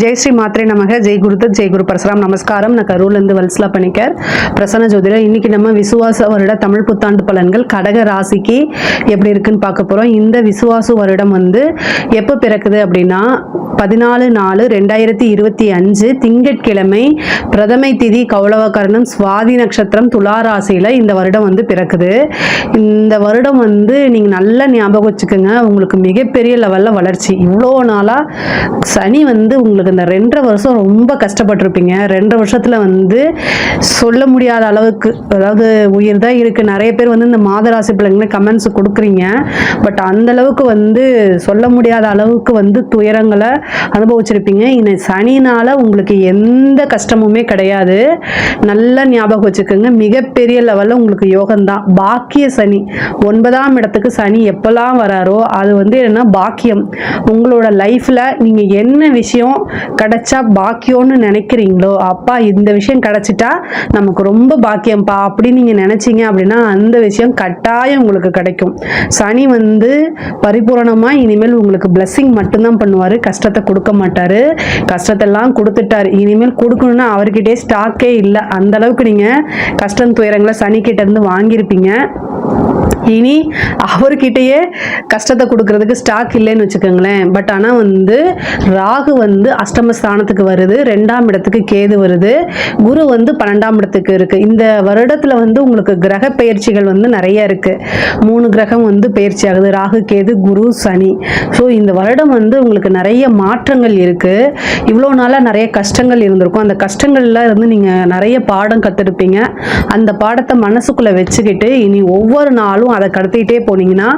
जय श्री मात्रे नमः जय गुरुदत्त जय गुरु परशुराम நமஸ்காரம் நான் கரூர்லேருந்து வல்சலா பணிக்கர் பிரசன்ன ஜோதிடர். இன்னைக்கு நம்ம விசுவாச வருட தமிழ் புத்தாண்டு பலன்கள் கடக ராசிக்கு எப்படி இருக்குன்னு பார்க்க போகிறோம். இந்த விசுவாச வருடம் வந்து எப்போ பிறக்குது அப்படின்னா 14/4/2025 திங்கட்கிழமை பிரதமை திதி கௌளவகரணம் சுவாதி நட்சத்திரம் துலா ராசியில் இந்த வருடம் வந்து பிறக்குது. இந்த வருடம் வந்து நீங்கள் நல்லா ஞாபகம் வச்சுக்கோங்க, உங்களுக்கு மிகப்பெரிய லெவலில் வளர்ச்சி. இவ்வளோ நாளாக சனி வந்து உங்களுக்கு இந்த 2.5 வருஷம் ரொம்ப கஷ்டப்பட்டிருப்பீங்க. 2.5 வருஷத்தில் வந்து சொல்ல முடியாத அளவுக்கு, அதாவது உயிர் தான் இருக்குது. நிறைய பேர் வந்து இந்த மாதராசி பிள்ளைங்க கமெண்ட்ஸ் கொடுக்குறீங்க. பட் அந்தளவுக்கு வந்து சொல்ல முடியாத அளவுக்கு வந்து துயரங்களை அனுபவிச்சிருப்பீங்க. இந்த சனினால் உங்களுக்கு எந்த கஷ்டமுமே கிடையாது. நல்லா ஞாபகம் வச்சுக்கோங்க, மிகப்பெரிய லெவலில் உங்களுக்கு யோகம்தான். பாக்கிய சனி 9ஆம் இடத்துக்கு சனி எப்போல்லாம் வராரோ அது வந்து என்னன்னா பாக்கியம். உங்களோட லைஃப்பில் நீங்கள் என்ன விஷயம் கிடைச்சா பாக்கியம்னு நினைக்கிறீங்களோ, அப்பா இந்த விஷயம் கிடைச்சிட்டா நமக்கு ரொம்ப பாக்கியம்ப்பா அப்படின்னு நீங்கள் நினைச்சீங்க அப்படின்னா அந்த விஷயம் கட்டாயம் உங்களுக்கு கிடைக்கும். சனி வந்து பரிபூரணமாக இனிமேல் உங்களுக்கு பிளெஸ்ஸிங் மட்டும்தான் பண்ணுவார், கஷ்டத்தை கொடுக்க மாட்டார். கஷ்டத்தெல்லாம் கொடுத்துட்டார், இனிமேல் கொடுக்கணும்னா அவர்கிட்டே ஸ்டாக்கே இல்லை. அந்த அளவுக்கு நீங்கள் கஷ்டம் துயரங்களை சனிக்கிட்ட இருந்து வாங்கியிருப்பீங்க. இனி அவர்கிட்டயே கஷ்டத்தை கொடுக்கறதுக்கு ஸ்டாக் இல்லைன்னு வச்சுக்கோங்களேன். பட் ஆனால் வந்து ராகு வந்து அஷ்டமஸ்தானத்துக்கு வருது, 2ஆம் இடத்துக்கு கேது வருது, குரு வந்து 12ஆம் இடத்துக்கு இருக்குது. இந்த வருடத்தில் வந்து உங்களுக்கு கிரக பயிற்சிகள் வந்து நிறைய இருக்குது. 3 கிரகம் வந்து பயிற்சி ஆகுது, ராகு கேது குரு சனி. ஸோ இந்த வருடம் வந்து உங்களுக்கு நிறைய மாற்றங்கள் இருக்குது. இவ்வளோ நாளாக நிறைய கஷ்டங்கள் இருந்திருக்கும். அந்த கஷ்டங்கள்ல இருந்து நீங்கள் நிறைய பாடம் கற்றுருப்பீங்க. அந்த பாடத்தை மனசுக்குள்ளே வச்சுக்கிட்டு இனி ஒவ்வொரு நாளும் அதை கடத்திட்டே போனீங்கன்னா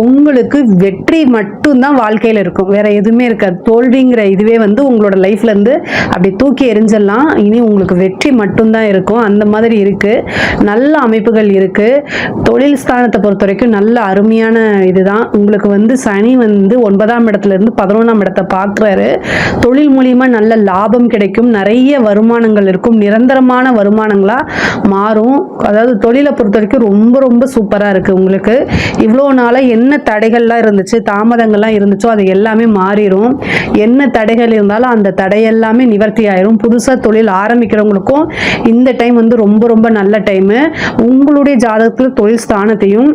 உங்களுக்கு வெற்றி மட்டும்தான் வாழ்க்கையில் இருக்கும், வேற எதுவுமே இருக்காது. தோல்விங்கிற இதுவே வந்து உங்களோட லைஃப்ல இருந்து அப்படி தூக்கி எரிஞ்சிடலாம். இனி உங்களுக்கு வெற்றி மட்டும்தான் இருக்கும். அந்த மாதிரி இருக்கு, நல்ல அமைப்புகள் இருக்கு. தொழில் ஸ்தானத்தை பொறுத்த வரைக்கும் நல்ல அருமையான இதுதான். உங்களுக்கு வந்து சனி வந்து 9ஆம் இடத்துல இருந்து 11ஆம் இடத்தை பார்க்குறாரு. தொழில் மூலியமா நல்ல லாபம் கிடைக்கும், நிறைய வருமானங்கள் இருக்கும், நிரந்தரமான வருமானங்களா மாறும். அதாவது தொழிலை பொறுத்த வரைக்கும் ரொம்ப ரொம்ப சூப்பராக இருக்கு. உங்களுக்கு இவ்வளோ நாளாக என்ன தடைகள்லாம் இருந்துச்சு, தாமதங்கள்லாம் இருந்துச்சோ அது எல்லாமே மாறிடும். என்ன தடைகள் இருந்தாலும் அந்த தடையெல்லாமே நிவர்த்தி ஆயிரும். புதுசாக தொழில் ஆரம்பிக்கிறவங்களுக்கும் இந்த டைம் வந்து ரொம்ப ரொம்ப நல்ல டைமு. உங்களுடைய ஜாதகத்தில் தொழில் ஸ்தானத்தையும்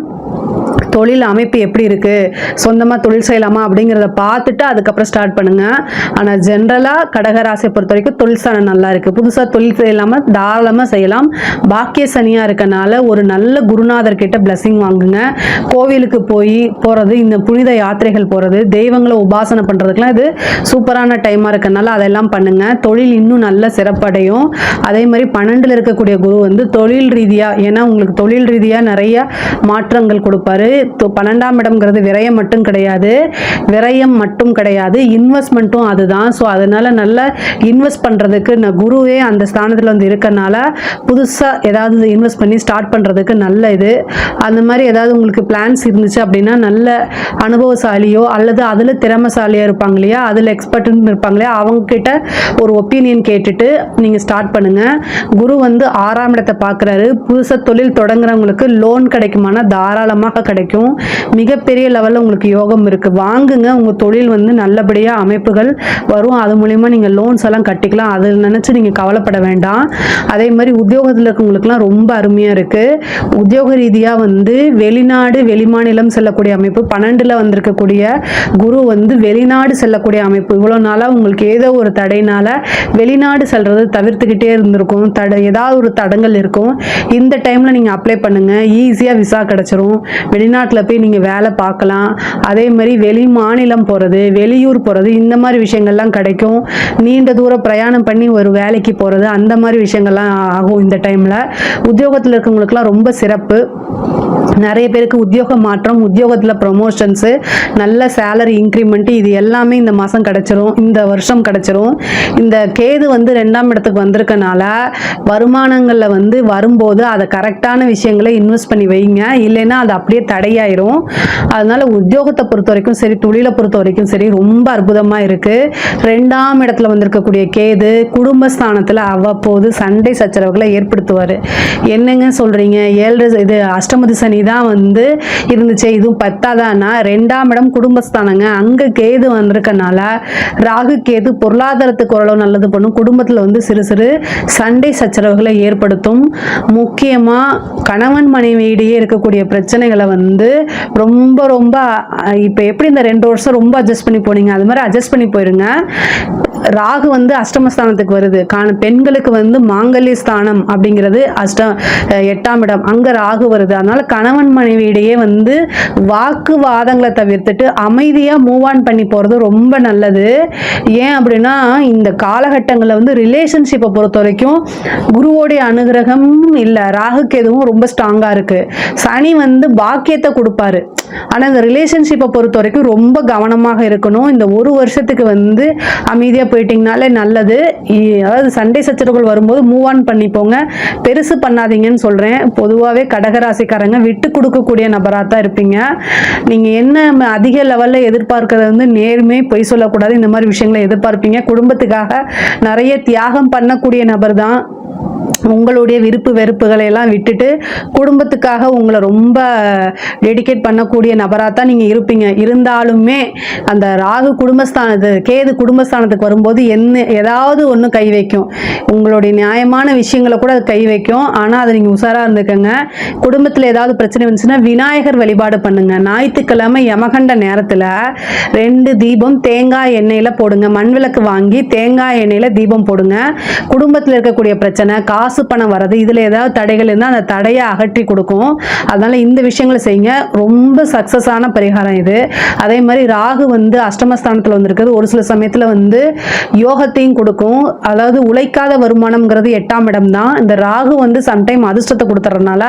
தொழில் அமைப்பு எப்படி இருக்குது, சொந்தமாக தொழில் செய்யலாமா அப்படிங்கிறத பார்த்துட்டு அதுக்கப்புறம் ஸ்டார்ட் பண்ணுங்கள். ஆனால் ஜென்ரலாக கடகராசியை பொறுத்த வரைக்கும் தொழில் ஸ்தானம் நல்லா இருக்குது. புதுசாக தொழில் செய்யலாமல் தாராளமாக செய்யலாம். பாக்கிய சனியாக இருக்கனால ஒரு நல்ல குருநாதர் கிட்ட பிளெஸிங் வாங்குங்க. கோவிலுக்கு போகிறது, இந்த புனித யாத்திரைகள் போகிறது, தெய்வங்களை உபாசனை பண்ணுறதுக்குலாம் இது சூப்பரான டைமாக இருக்கனால அதெல்லாம் பண்ணுங்கள். தொழில் இன்னும் நல்ல சிறப்படையும். அதே மாதிரி 12ல் இருக்கக்கூடிய குரு வந்து தொழில் ரீதியாக, ஏன்னா உங்களுக்கு தொழில் ரீதியாக நிறைய மாற்றங்கள் கொடுப்பாரு. 12ஆம் இடம்ங்கிறது விரயம் மட்டும் கிடையாது, இன்வெஸ்ட்மெண்ட்டும் அதுதான். ஸோ அதனால நல்லா இன்வெஸ்ட் பண்ணுறதுக்கு குருவே அந்த ஸ்தானத்தில் வந்து இருக்கனால புதுசாக ஏதாவது இன்வெஸ்ட் பண்ணி ஸ்டார்ட் பண்ணுறதுக்கு நல்ல இது. அந்த மாதிரி ஏதாவது உங்களுக்கு பிளான்ஸ் இருந்துச்சு அப்படின்னா நல்ல அனுபவசாலியோ அல்லது அதில் திறமைசாலியாக இருப்பாங்க இல்லையா, அதில் எக்ஸ்பர்ட்னு இருப்பாங்க இல்லையா, அவங்கக்கிட்ட ஒரு ஒப்பீனியன் கேட்டுட்டு நீங்கள் ஸ்டார்ட் பண்ணுங்கள். குரு வந்து 6ஆம் இடத்தை பார்க்குறாரு. புதுசாக தொழில் தொடங்குறவங்களுக்கு லோன் கிடைக்குமானா தாராளமாக கிடைக்கும். மிகப்பெரிய லெவலில் உங்களுக்கு யோகம் இருக்குது. வாங்குங்க, உங்கள் தொழில் வந்து நல்லபடியாக அமைப்புகள் வரும். அது மூலிமா நீங்கள் லோன்ஸ் எல்லாம் கட்டிக்கலாம். அதில் நினச்சி நீங்கள் கவலைப்பட வேண்டாம். அதே மாதிரி உத்தியோகத்தில் இருக்கவங்களுக்குலாம் ரொம்ப அருமையாக இருக்குது. உத்தியோக ரீதியாக வந்து வெளிநாடு வெளிமாநிலம் செல்லக்கூடிய அமைப்பு, 12ல் வந்திருக்கக்கூடிய குரு வந்து வெளிநாடு செல்லக்கூடிய அமைப்பு. இவ்வளோ நாளாக உங்களுக்கு ஏதோ ஒரு தடையினால வெளிநாடு செல்றது தவிர்த்துக்கிட்டே இருந்திருக்கும், ஏதாவது ஒரு தடங்கள் இருக்கும். இந்த டைமில் நீங்கள் அப்ளை பண்ணுங்கள், ஈஸியாக விசா கிடச்சிரும். வெளிநாட்டில் போய் நீங்கள் வேலை பார்க்கலாம். அதே மாதிரி வெளி மாநிலம் போகிறது, வெளியூர் போகிறது, இந்த மாதிரி விஷயங்கள்லாம் கிடைக்கும். நீண்ட தூரம் பிரயாணம் பண்ணி ஒரு வேலைக்கு போகிறது, அந்த மாதிரி விஷயங்கள்லாம் ஆகும் இந்த டைமில். உத்தியோகத்தில் இருக்கவங்களுக்குலாம் ரொம்ப சிறப்பு. நிறைய பேருக்கு உத்தியோக மாற்றம், உத்தியோகத்தில் ப்ரொமோஷன்ஸு, நல்ல சேலரி இன்க்ரிமெண்ட், இது எல்லாமே இந்த மாதம் கிடச்சிரும், இந்த வருஷம் கிடச்சிரும். இந்த கேது வந்து 2ஆம் இடத்துக்கு வந்திருக்கனால வருமானங்களில் வந்து வரும்போது அதை கரெக்டான விஷயங்களை இன்வெஸ்ட் பண்ணி வைங்க, இல்லைன்னா அது அப்படியே தடையாயிரும். அதனால உத்தியோகத்தை பொறுத்த வரைக்கும் சரி, தொழிலை பொறுத்த வரைக்கும் சரி ரொம்ப அற்புதமாக இருக்குது. 2ஆம் இடத்துல வந்திருக்கக்கூடிய கேது குடும்பஸ்தானத்தில் அவ்வப்போது சண்டை சச்சரவுகளை ஏற்படுத்துவார். என்னங்க சொல்கிறீங்க, 7 இது அஷ்டமதி சனி சனி தான் வந்து இருந்துச்சு. இதுவும் பத்தாதானா 2ஆம் இடம் குடும்பஸ்தானங்க, அங்கே கேது வந்திருக்கனால ராகு கேது பொருளாதாரத்துக்கு ஓரளவு நல்லது பண்ணும். குடும்பத்தில் வந்து சிறு சிறு சண்டை சச்சரவுகளை ஏற்படுத்தும். முக்கியமாக கணவன் மனைவியிடையே இருக்கக்கூடிய பிரச்சனைகளை வந்து ரொம்ப ரொம்ப இப்போ எப்படி இந்த 2 வருஷம் ரொம்ப அட்ஜஸ்ட் பண்ணி போனீங்க அது மாதிரி அட்ஜஸ்ட் பண்ணி போயிருங்க. ராகு வந்து அஷ்டமஸ்தானத்துக்கு வருது. பெண்களுக்கு வந்து மாங்கல்ய ஸ்தானம் அப்படிங்கிறது 8ஆம் இடம், அங்கே ராகு வருது. அதனால கணவன் மனைவியிடையே வந்து வாக்குவாதங்களை தவிர்த்துட்டு அமைதியாக மூவ் ஆன் பண்ணி போகிறது ரொம்ப நல்லது. ஏன் அப்படின்னா இந்த காலகட்டங்களில் வந்து ரிலேஷன்ஷிப்பை பொறுத்த வரைக்கும் குருவோடைய அனுகிரகம் இல்லை, ராகுக்கு எதுவும் ரொம்ப ஸ்ட்ராங்காக இருக்குது. சனி வந்து பாக்கியத்தை கொடுப்பாரு, ஆனால் இந்த ரிலேஷன்ஷிப்பை பொறுத்த வரைக்கும் ரொம்ப கவனமாக இருக்கணும். இந்த ஒரு வருஷத்துக்கு வந்து அமைதியாக போயிட்டீங்கனாலே நல்லது. அதாவது சண்டை சச்சரவுகள் வரும்போது மூவ் ஆன் பண்ணிப்போங்க, பெருசு பண்ணாதீங்கன்னு சொல்கிறேன். பொதுவாகவே கடகராசிக்காரங்க விட்டு கொடுக்கக்கூடிய நபராக தான் இருப்பீங்க. நீங்கள் என்ன அதிக லெவலில் எதிர்பார்க்கறது வந்து நேர்மை, பொய் சொல்லக்கூடாது, இந்த மாதிரி விஷயங்களை எதிர்பார்ப்பீங்க. குடும்பத்துக்காக நிறைய தியாகம் பண்ணக்கூடிய நபர் தான். உங்களுடைய விருப்பு வெறுப்புகளை எல்லாம் விட்டுட்டு குடும்பத்துக்காக உங்களை ரொம்ப டெடிகேட் பண்ணக்கூடிய நபராக தான் நீங்கள் இருப்பீங்க. இருந்தாலுமே அந்த ராகு கேது குடும்பஸ்தானத்துக்கு வரும்போது ஏதாவது ஒன்று கை வைக்கும். உங்களுடைய நியாயமான விஷயங்களை கூட அது கை வைக்கும். ஆனால் அதை நீங்கள் உஷாராக இருந்துக்கங்க. குடும்பத்தில் ஏதாவது பிரச்சனை வந்துச்சுன்னா விநாயகர் வழிபாடு பண்ணுங்க. ஞாயிற்றுக்கிழமை யமகண்ட நேரத்தில் 2 தீபம் தேங்காய் எண்ணெயில் போடுங்க. மண் விளக்கு வாங்கி தேங்காய் எண்ணெயில் தீபம் போடுங்க. குடும்பத்தில் இருக்கக்கூடிய பிரச்சனை, காசு பணம் வர்றது, இதில் ஏதாவது தடைகள் இருந்தால் அந்த தடையை அகற்றி கொடுக்கும். அதனால இந்த விஷயங்களை செய்யுங்க. ரொம்ப சக்சஸான பரிகாரம் இது. அதே மாதிரி ராகு வந்து அஷ்டமஸ்தானத்தில் வந்திருக்கிறது ஒரு சில சமயத்தில் வந்து யோகத்தையும் கொடுக்கும். அதாவது உழைக்காத வருமானம்ங்கிறது 8ஆம் இடம் தான். இந்த ராகு வந்து சம்டைம் அதிர்ஷ்டத்தை கொடுத்துறதுனால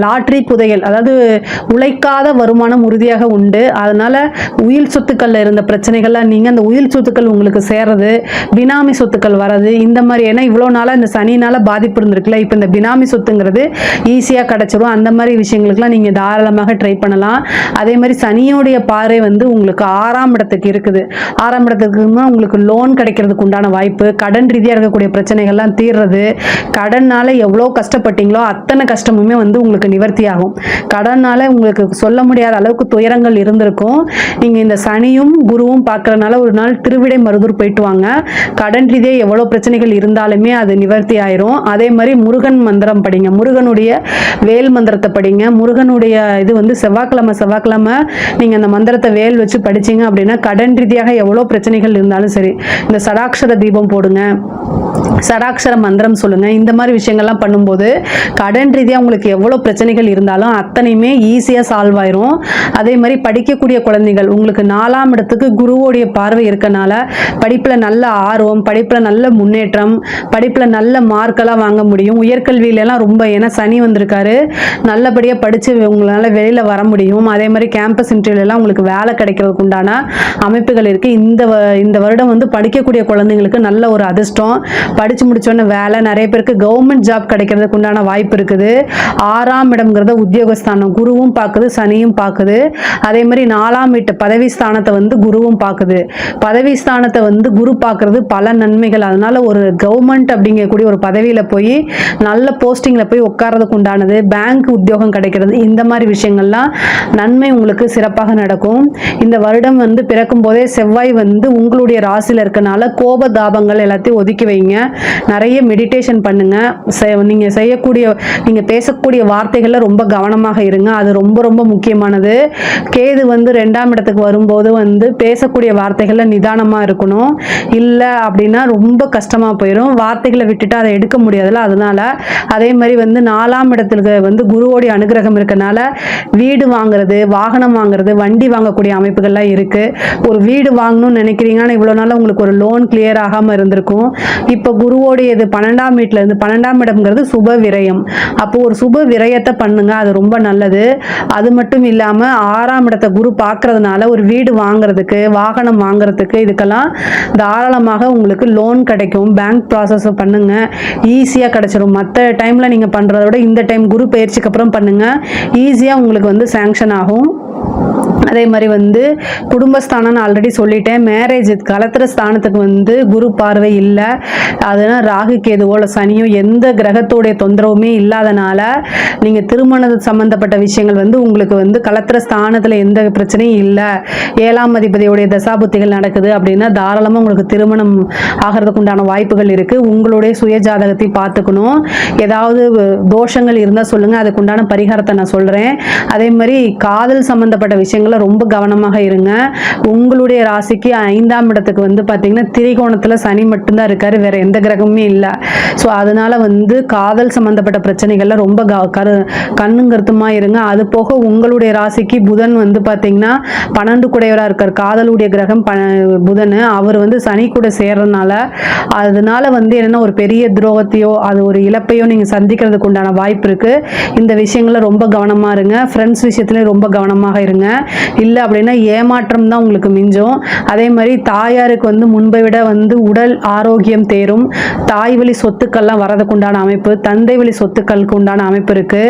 லாட்ரி புதையல், அதாவது உழைக்காத வருமானம் உறுதியாக உண்டு. அதனால உயில் சொத்துக்கள்ல இருந்த பிரச்சனைகள்லாம் நீங்க அந்த உயில் சொத்துக்கள் உங்களுக்கு சேர்றது, பினாமி சொத்துக்கள் வர்றது, இந்த மாதிரி. ஏன்னா இவ்வளோ நாளாக இந்த சனினால பாதிப்பு இருந்திருக்குல்ல, இப்போ இந்த பினாமி சொத்துங்கிறது ஈஸியாக கிடச்சிரும். அந்த மாதிரி விஷயங்களுக்குலாம் நீங்கள் தாராளமாக ட்ரை பண்ணலாம். அதே மாதிரி சனியோடைய பார்வை வந்து உங்களுக்கு 6ஆம் இடத்துக்கு இருக்குது. 6ஆம் இடத்துக்கு உங்களுக்கு லோன் கிடைக்கிறதுக்கு உண்டான வாய்ப்பு, கடன் ரீதியாக இருக்கக்கூடிய பிரச்சனைகள்லாம் தீர்றது, கடனால் எவ்வளோ கஷ்டப்பட்டீங்களோ அத்தனை கஷ்டமுமே வந்து உங்களுக்கு நிவர்த்தி ஆகும். கடனால் உங்களுக்கு சொல்ல முடியாத அளவுக்கு துயரங்கள் இருந்திருக்கும். நீங்கள் இந்த சனியும் குருவும் பார்க்கறதுனால ஒரு நாள் திருவிடை மருதூர் போயிட்டு வாங்க. கடன் ரீதியாக எவ்வளோ பிரச்சனைகள் இருந்தாலுமே அது நிவர்த்தி ஆயிரும். அதே மாதிரி முருகன் மந்திரம் படிங்க, முருகனுடைய வேல் மந்திரத்தை படிங்க. முருகனுடைய இது வந்து செவ்வாய்க்கிழமை நீங்கள் அந்த மந்திரத்தை வேல் வச்சு படிச்சீங்க அப்படின்னா கடன் ரீதியாக எவ்வளோ பிரச்சனைகள் இருந்தாலும் சரி, இந்த சடாட்சர தீபம் போடுங்க, சடாட்சர மந்திரம் சொல்லுங்க. இந்த மாதிரி விஷயங்கள்லாம் பண்ணும்போது கடன் ரீதியாக உங்களுக்கு எவ்வளோ பிரச்சனைகள் இருந்தாலும் அத்தனையுமே ஈஸியாக சால்வ் ஆயிரும். அதே மாதிரி படிக்கக்கூடிய குழந்தைகள், உங்களுக்கு 4ஆம் இடத்துக்கு குருவோடைய பார்வை இருக்கனால படிப்பில் நல்ல ஆர்வம், படிப்பில் நல்ல முன்னேற்றம், படிப்பில் நல்ல மார்க்கெல்லாம் வாங்க முடியும். உயர்கல்வியிலலாம் ரொம்ப, ஏன்னா சனி வந்திருக்காரு, நல்லபடியாக படித்து உங்களால் வெளியில் வர முடியும். அதே மாதிரி கேம்பஸ் இன்டர்வியூலாம் உங்களுக்கு வேலை கிடைக்கிறதுக்கு உண்டான அமைப்புகள் இருக்குது. இந்த வருடம் வந்து படிக்கக்கூடிய குழந்தைங்களுக்கு நல்ல ஒரு அதிர்ஷ்டம். படித்து முடிச்சோன்னே வேலை, நிறைய பேருக்கு கவர்மெண்ட் ஜாப் கிடைக்கிறதுக்கு உண்டான வாய்ப்பு இருக்குது. 6ஆம் இடம்ங்கிறத உத்தியோகஸ்தானம் குருவும் பார்க்குது, சனியும் பார்க்குது. அதே மாதிரி 4ஆம் வீட்டு பதவி ஸ்தானத்தை வந்து குருவும் பார்க்குது. பதவி ஸ்தானத்தை வந்து குரு பார்க்கறது பல நன்மைகள். அதனால ஒரு கவர்மெண்ட் அப்படிங்கக்கூடிய ஒரு பதவியில் போய் நல்ல போஸ்டிங்கில் போய் உட்கார்றதுக்கு உண்டானது, பேங்க் உத்தியோகம் கிடைக்கிறது, இந்த மாதிரி விஷயங்கள்லாம் நன்மை உங்களுக்கு சிறப்பாக நடக்கும். இந்த வருடம் வந்து பிறக்கும் போதே செவ்வாய் வந்து உங்களுடைய ராசியில் இருக்கனால கோப தாபங்கள் எல்லாத்தையும் ஒதுக்கி வைங்க. நிறைய மெடிடேஷன் பண்ணுங்க. நீங்கள் பேசக்கூடிய வார்த்தைகளில் ரொம்ப கவனமாக இருங்க. அது ரொம்ப ரொம்ப முக்கியமானது. கேது வந்து 2ஆம் இடத்துக்கு வரும்போது வந்து பேசக்கூடிய வார்த்தைகளில் நிதானமாக இருக்கணும். இல்லை அப்படின்னா ரொம்ப கஷ்டமாக போயிடும். வார்த்தைகளை விட்டுட்டு அதை எடுக்க முடியாதுல்ல, அதனால. அதே மாதிரி வந்து 4ஆம் இடத்துக்கு வந்து குருவோடைய அனுகிரகம் இருக்கனால வீடு வாங்குறது, வாகனம் வாங்குறது, வண்டி வாங்கக்கூடிய அமைப்புகள்லாம் இருக்கு. ஒரு வீடு வாங்கணும்னு நினைக்கிறீங்கன்னா இவ்வளோ நாள் உங்களுக்கு ஒரு லோன் கிளியர் ஆகாமல் இருந்திருக்கும். இப்போ குருவோடைய இது 12ஆம் வீட்டில் இருந்து, 12ஆம் இடம்ங்கிறது சுப விரயம். அப்போ ஒரு சுப விரயத்தை பண்ணுங்க, அது ரொம்ப நல்லது. அது மட்டும் இல்லாமல் 6ஆம் இடத்தை குரு பார்க்கறதுனால ஒரு வீடு வாங்குறதுக்கு, வாகனம் வாங்குறதுக்கு, இதுக்கெல்லாம் தாராளமாக உங்களுக்கு லோன் கிடைக்கும். பேங்க் ப்ராசஸ் பண்ணுங்க, ஈஸியாக கிடைச்சிடும். மற்ற டைமில் நீங்கள் பண்ணுறத விட இந்த டைம் குரு பயிற்சிக்கு அப்புறம் பண்ணுங்க, ஈஸியாக உங்களுக்கு வந்து சேங்ஷன் ஆகும். அதே மாதிரி வந்து குடும்பஸ்தானம்னு ஆல்ரெடி சொல்லிட்டேன். மேரேஜ் கலத்திர ஸ்தானத்துக்கு வந்து குரு பார்வை இல்லை. அதனால் ராகு கேதுவோ இல்லை சனியோ எந்த கிரகத்தோடைய தொந்தரவுமே இல்லாதனால நீங்கள் திருமண சம்பந்தப்பட்ட விஷயங்கள் வந்து உங்களுக்கு வந்து கலத்திர ஸ்தானத்தில் எந்த பிரச்சனையும் இல்லை, 7ஆம் அதிபதியுடைய தசாபுத்திகள் நடக்குது அப்படின்னா தாராளமாக உங்களுக்கு திருமணம் ஆகிறதுக்கு உண்டான வாய்ப்புகள் இருக்குது. உங்களுடைய சுய ஜாதகத்தை பார்த்துக்கணும். ஏதாவது தோஷங்கள் இருந்தால் சொல்லுங்கள், அதுக்கு உண்டான பரிகாரத்தை நான் சொல்கிறேன். அதே மாதிரி காதல் சம்பந்தப்பட்ட விஷயங்கள ரொம்ப கவனமாக இருங்க. உங்களுடைய ராசிக்கு 5ஆம் இடத்துக்கு வந்து பார்த்தீங்கன்னா திரிகோணத்தில் சனி மட்டும்தான் இருக்காரு, வேற எந்த கிரகமுமே இல்லை. ஸோ அதனால வந்து காதல் சம்பந்தப்பட்ட பிரச்சனைகள்ல ரொம்ப கண்ணும் கருத்துமா இருங்க. அது போக உங்களுடைய ராசிக்கு புதன் வந்து பார்த்தீங்கன்னா 12 குடையவராக இருக்கார். காதலுடைய கிரகம் புதன், அவர் வந்து சனி கூட சேர்றதுனால அதனால வந்து என்னன்னா ஒரு பெரிய துரோகத்தையோ அது ஒரு இழப்பையோ நீங்க சந்திக்கிறதுக்கு உண்டான வாய்ப்பு இருக்கு. இந்த விஷயங்கள்ல ரொம்ப கவனமா இருங்க. ஃப்ரெண்ட்ஸ் விஷயத்துல ரொம்ப கவனமாக இருங்க. இல்லை அப்படின்னா ஏமாற்றம் தான் உங்களுக்கு மிஞ்சும். அதே மாதிரி தாயாருக்கு வந்து முன்பை விட வந்து உடல் ஆரோக்கியம் தேரும். தாய் வழி சொத்துக்கள்லாம் வரதுக்கு உண்டான அமைப்பு, தந்தை வழி சொத்துக்களுக்கு உண்டான அமைப்பு இருக்கு.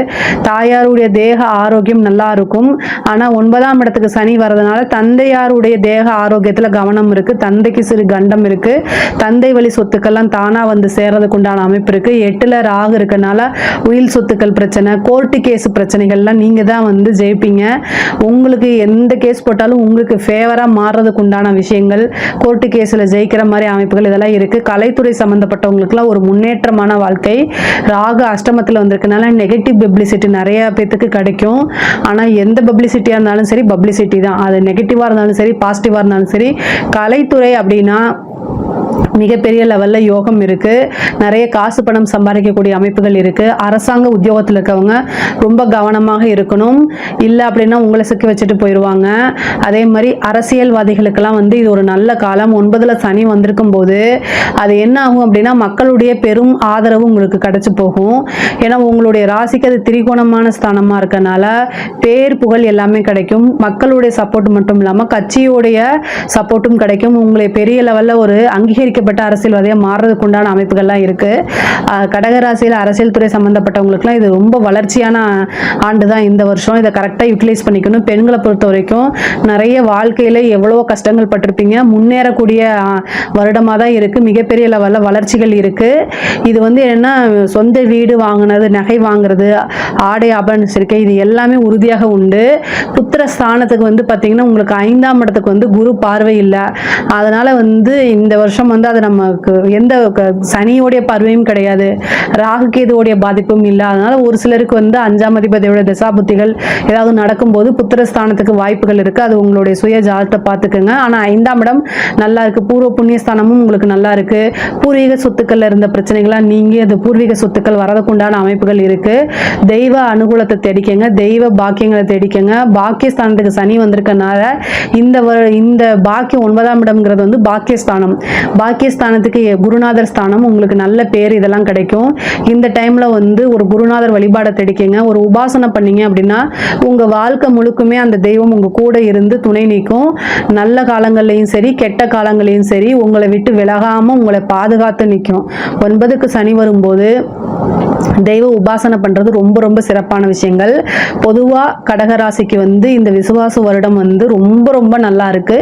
தாயாருடைய தேக ஆரோக்கியம் நல்லா இருக்கும். ஆனா 9ஆம் இடத்துக்கு சனி வரதுனால தந்தையாருடைய தேக ஆரோக்கியத்துல கவனம் இருக்கு. தந்தைக்கு சிறு கண்டம் இருக்கு. தந்தை வழி சொத்துக்கள்லாம் தானா வந்து சேர்றதுக்கு உண்டான அமைப்பு இருக்கு. 8ல ராகு இருக்கனால உயில் சொத்துக்கள் பிரச்சனை, கோர்ட்டு கேஸ் பிரச்சனைகள்லாம் நீங்க தான் வந்து ஜெயிப்பீங்க. உங்களுக்கு எந்த கேஸ் போட்டாலும் உங்களுக்கு ஃபேவரா மாறுறதுக்கு உண்டான விஷயங்கள், கோர்ட்டு கேஸ்ல ஜெயிக்கிற மாதிரி அமைப்புகள் இதெல்லாம் இருக்கு. கலைத்துறை சம்பந்தப்பட்டவங்களுக்குலாம் ஒரு முன்னேற்றமான வாழ்க்கை. ராகு அஷ்டமத்தில் வந்திருக்கனால நெகட்டிவ் பப்ளிசிட்டி நிறைய பேத்துக்கு கிடைக்கும். ஆனால் எந்த பப்ளிசிட்டியாக இருந்தாலும் சரி பப்ளிசிட்டி தான். அது நெகட்டிவாக இருந்தாலும் சரி பாசிட்டிவாக இருந்தாலும் சரி. கலைத்துறை அப்படின்னா மிகப்பெரிய லெவல்ல யோகம் இருக்கு. நிறைய காசு பணம் சம்பாதிக்கக்கூடிய அமைப்புகள் இருக்கு. அரசாங்க உத்தியோகத்தில் இருக்கவங்க ரொம்ப கவனமாக இருக்கணும். இல்லை அப்படின்னா உங்களை சிக்க வச்சுட்டு போயிடுவாங்க. அதே மாதிரி அரசியல்வாதிகளுக்கெல்லாம் வந்து இது ஒரு நல்ல காலம். 9ல் சனி வந்திருக்கும் போது அது என்ன ஆகும் அப்படின்னா மக்களுடைய பெரும் ஆதரவு உங்களுக்கு கிடைச்சு போகும். ஏன்னா உங்களுடைய ராசிக்கு அது திரிகோணமான ஸ்தானமா இருக்கனால பேர் புகழ் எல்லாமே கிடைக்கும். மக்களுடைய சப்போர்ட் மட்டும் இல்லாமல் கட்சியோடைய சப்போர்ட்டும் கிடைக்கும். உங்களை பெரிய லெவல்ல ஒரு அங்கீகரிக்கப்பட்ட அரசியல்வாதியா மாறுறதுக்கு உண்டான அமைப்புகள்லாம் இருக்கு. கடகராசியில் அரசியல் துறை சம்பந்தப்பட்டவங்களுக்குலாம் இது ரொம்ப வளர்ச்சியான ஆண்டு தான் இந்த வருஷம். இதை கரெக்டாக யூட்டிலைஸ் பண்ணிக்கணும். பெண்களை பொறுத்த வரைக்கும் நிறைய வாழ்க்கையில எவ்வளவோ கஷ்டங்கள் பட்டிருப்பீங்க. முன்னேறக்கூடிய வருடமாக தான் இருக்கு. மிகப்பெரிய லெவலில் வளர்ச்சிகள் இருக்கு. இது வந்து என்னன்னா சொந்த வீடு வாங்கினது, நகை வாங்குறது, ஆடை ஆபரண சேர்க்கை இது எல்லாமே உறுதியாக உண்டு. புத்திர ஸ்தானத்துக்கு வந்து பார்த்தீங்கன்னா உங்களுக்கு 5ஆம் இடத்துக்கு வந்து குரு பார்வை இல்லை. அதனால வந்து இந்த வருஷம் வந்து அது நமக்கு எந்த சனியோடைய பார்வையும் கிடையாது, ராகு கேதுவோடைய பாதிப்பும் இல்லை. அதனால ஒரு சிலருக்கு வந்து 5ஆம் அதிபதியோட தசாபுத்திகள் ஏதாவது நடக்கும்போது புத்திரஸ்தானத்துக்கு வாய்ப்புகள் இருக்கு. அது உங்களுடைய சுய ஜாதகத்தை பார்த்துக்கோங்க. ஆனால் 5ஆம் இடம் நல்லா இருக்கு. பூர்வ புண்ணியஸ்தானமும் உங்களுக்கு நல்லா இருக்கு. பூர்வீக சொத்துக்கள்ல இருந்த பிரச்சனைகள்லாம் நீங்கி அது பூர்வீக சொத்துக்கள் வரதுக்கு உண்டான அமைப்புகள் இருக்கு. தெய்வ அனுகூலத்தை தேடிக்கங்க, தெய்வ பாக்கியங்களை தேடிக்கங்க. பாக்கியஸ்தானத்துக்கு சனி வந்திருக்கனால இந்த பாக்கியம் 9ஆம் இடம்ங்கிறது வந்து பாக்கியஸ்தானம். பாக்கியஸ்தானத்துக்கு குருநாதர் ஸ்தானம், உங்களுக்கு நல்ல பேர் இதெல்லாம் கிடைக்கும். இந்த டைம்ல வந்து ஒரு குருநாதர் வழிபாடை தேடிக்கங்க. ஒரு உபாசனை பண்ணீங்க அப்படின்னா உங்க வாழ்க்கை முழுக்குமே அந்த தெய்வம் உங்க கூட இருந்து துணை நீக்கும். நல்ல காலங்கள்லையும் சரி கெட்ட காலங்களையும் சரி உங்களை விட்டு விலகாம உங்களை பாதுகாத்து நிற்கும். 9க்கு சனி வரும்போது தெய்வ உபாசனை பண்றது ரொம்ப ரொம்ப சிறப்பான விஷயங்கள். பொதுவா கடகராசிக்கு வந்து இந்த விசுவாச வருடம் வந்து ரொம்ப ரொம்ப நல்லா இருக்கு.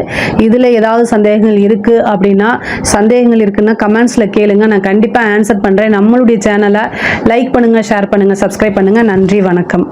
இதுல ஏதாவது சந்தேகங்கள் இருக்கு அப்படின்னா சந்தேகங்கள் இருக்குன்னா கமெண்ட்ஸ்ல கேளுங்க, நான் கண்டிப்பா ஆன்சர் பண்றேன். நம்மளுடைய சேனலை லைக் பண்ணுங்க, ஷேர் பண்ணுங்க, சப்ஸ்கிரைப் பண்ணுங்க. நன்றி, வணக்கம்.